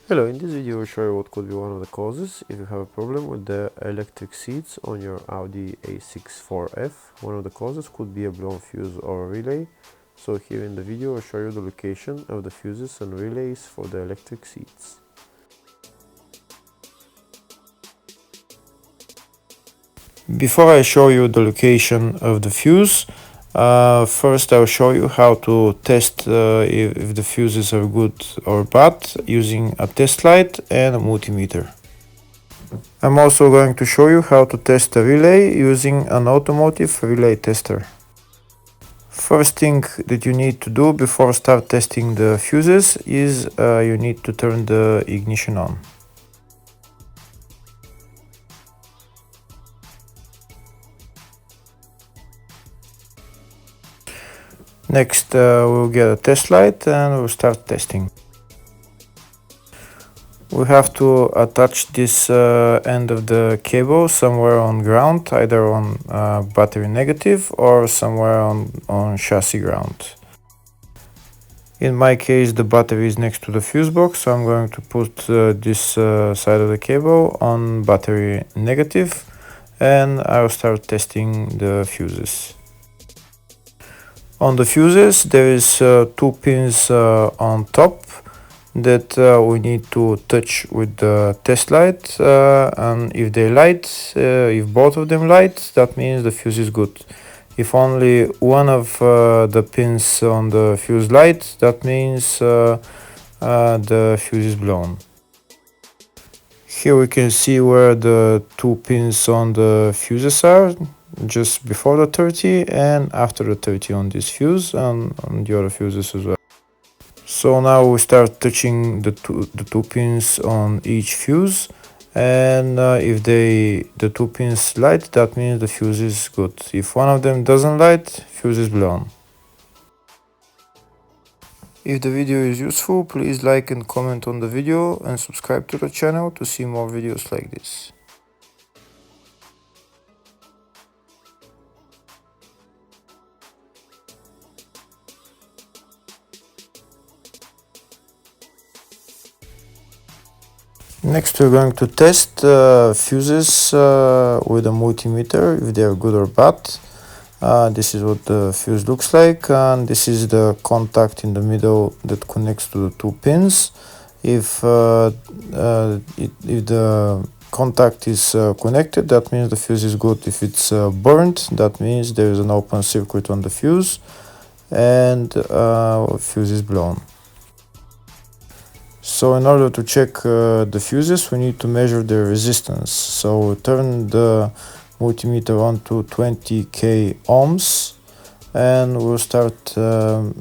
Hello, in this video I'll show you what could be one of the causes if you have a problem with the electric seats on your Audi A64F. One of the causes could be a blown fuse or a relay. So here in the video I'll show you the location of the fuses and relays for the electric seats. Before I show you the location of the fuse, first I'll show you how to test if the fuses are good or bad using a test light and a multimeter. I'm also going to show you how to test a relay using an automotive relay tester. First thing that you need to do before start testing the fuses is you need to turn the ignition on. Next we'll get a test light and we'll start testing. We have to attach this end of the cable somewhere on ground, either on battery negative or somewhere on chassis ground. In my case the battery is next to the fuse box, so I'm going to put this side of the cable on battery negative and I'll start testing the fuses. On the fuses there is two pins on top that we need to touch with the test light, and if they light, if both of them light, that means the fuse is good. If only one of the pins on the fuse light, that means the fuse is blown. Here we can see where the two pins on the fuses are, just before the 30 and after the 30 on this fuse and on the other fuses as well. So now we start touching the two pins on each fuse, and if the two pins light, that means the fuse is good. If one of them doesn't light, fuse is blown. If the video is useful, please like and comment on the video and subscribe to the channel to see more videos like this. Next we're going to test fuses with a multimeter, if they are good or bad. This is what the fuse looks like, and this is the contact in the middle that connects to the two pins. If the contact is connected, that means the fuse is good. If it's burnt, that means there is an open circuit on the fuse and fuse is blown. So in order to check the fuses, we need to measure the resistance. So turn the multimeter on to 20k ohms and we'll start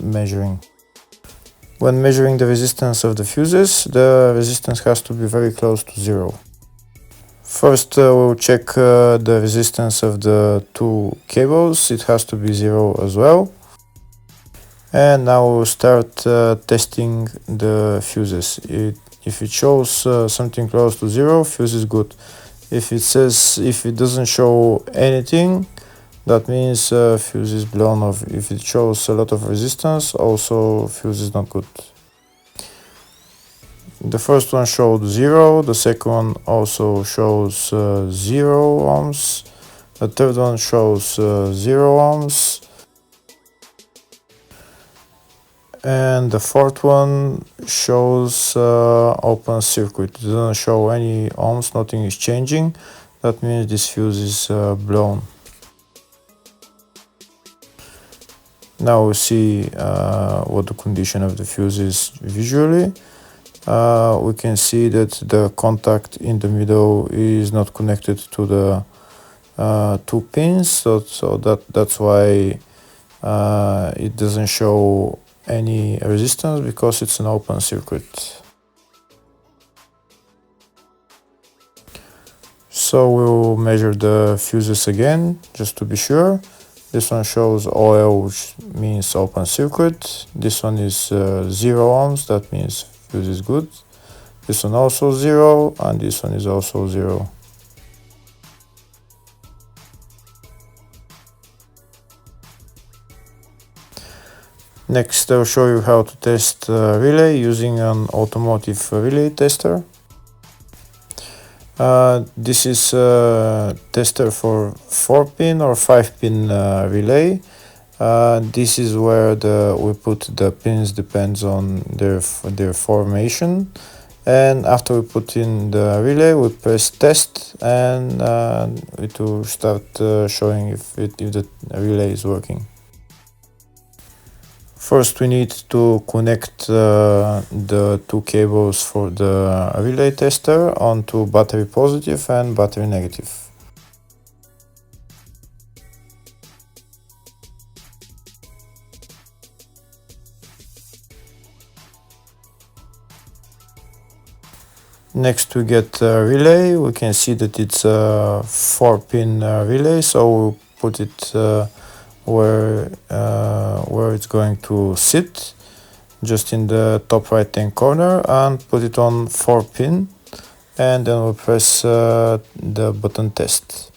measuring. When measuring the resistance of the fuses, the resistance has to be very close to zero. First we'll check the resistance of the two cables. It has to be zero as well. And now we'll start testing the fuses. If it shows something close to zero, fuse is good. If it doesn't show anything, that means fuse is blown off. If it shows a lot of resistance, also fuse is not good. The first one showed zero, the second one also shows 0 ohms, the third one shows 0 ohms. And the fourth one shows open circuit. It doesn't show any ohms, nothing is changing. That means this fuse is blown. Now we see what the condition of the fuse is visually. We can see that the contact in the middle is not connected to the two pins, so that's why it doesn't show any resistance, because it's an open circuit. So we'll measure the fuses again just to be sure. This one shows OL, which means open circuit. This one is 0 ohms, that means fuse is good. This one also 0, and this one is also 0. Next, I'll show you how to test relay using an automotive relay tester. This is a tester for 4-pin or 5-pin relay. This is where we put the pins, depends on their formation. And after we put in the relay, we press test, and it will start showing if the relay is working. First, we need to connect the two cables for the relay tester onto battery positive and battery negative. Next, we get a relay. We can see that it's a 4-pin relay, so we'll put it where it's going to sit, just in the top right hand corner, and put it on 4-pin, and then we'll press the button test.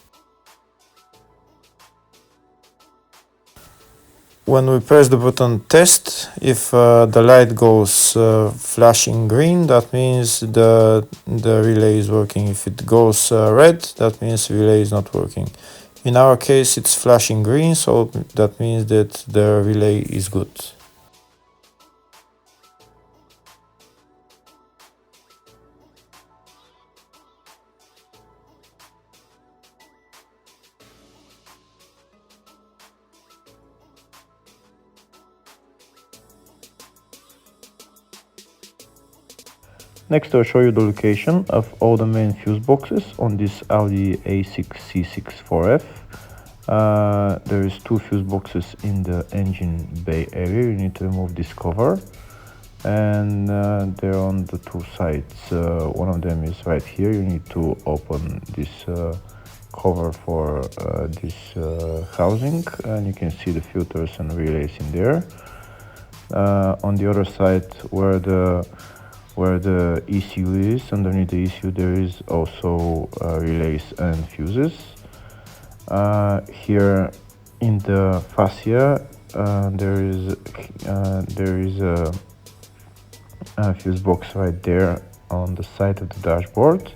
When we press the button test, if the light goes flashing green, that means the relay is working. If it goes red, that means the relay is not working. In our case, it's flashing green, so that means that the relay is good. Next, I'll show you the location of all the main fuse boxes on this Audi A6 C6 4F. There is 2 fuse boxes in the engine bay area. You need to remove this cover, and they're on the 2 sides. One of them is right here. You need to open this cover for this housing, and you can see the filters and relays in there. On the other side, where the ECU is, underneath the ECU there is also relays and fuses. Here in the fascia there is a fuse box right there on the side of the dashboard.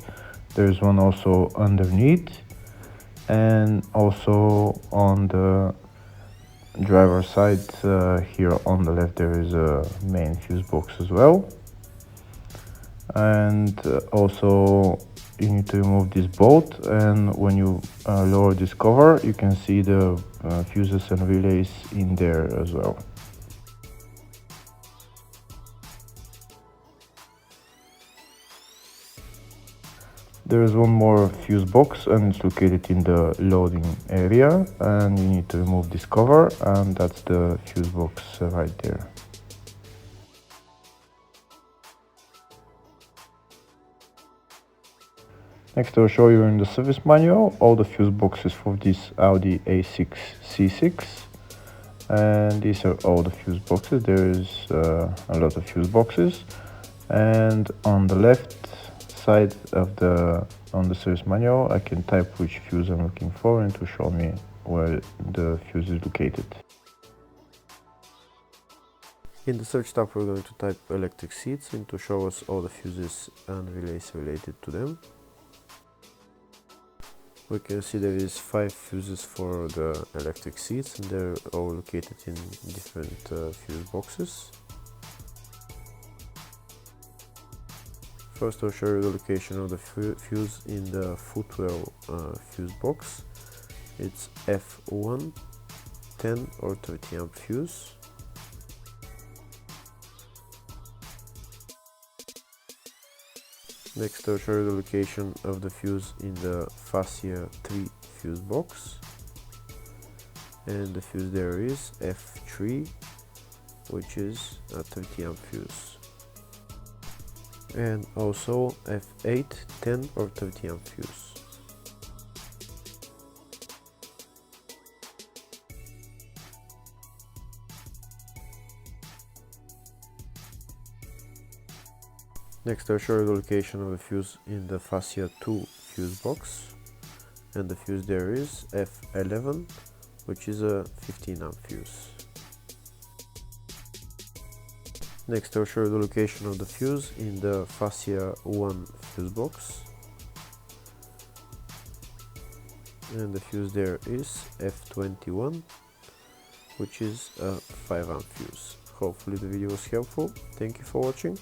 There is one also underneath, and also on the driver side here on the left there is a main fuse box as well. And also you need to remove this bolt, and when you lower this cover, you can see the fuses and relays in there as well. There is one more fuse box, and it's located in the loading area, and you need to remove this cover, and that's the fuse box right there. Next, I'll show you in the service manual all the fuse boxes for this Audi A6 C6, and these are all the fuse boxes. There is a lot of fuse boxes, and on the left side of the service manual I can type which fuse I'm looking for, and to show me where the fuse is located. In the search tab we're going to type electric seats, and to show us all the fuses and relays related to them. We can see there is 5 fuses for the electric seats, and they're all located in different fuse boxes. First, I'll show you the location of the fuse in the footwell fuse box. It's F1 10 or 30 amp fuse. Next, I'll show you the location of the fuse in the fascia 3 fuse box, and the fuse there is F3, which is a 30 amp fuse, and also F8 10 or 30 amp fuse. Next, I'll show you the location of the fuse in the fascia 2 fuse box, and the fuse there is F11, which is a 15 amp fuse. Next I'll show you the location of the fuse in the Fascia 1 fuse box. And the fuse there is F21, which is a 5 amp fuse. Hopefully the video was helpful. Thank you for watching.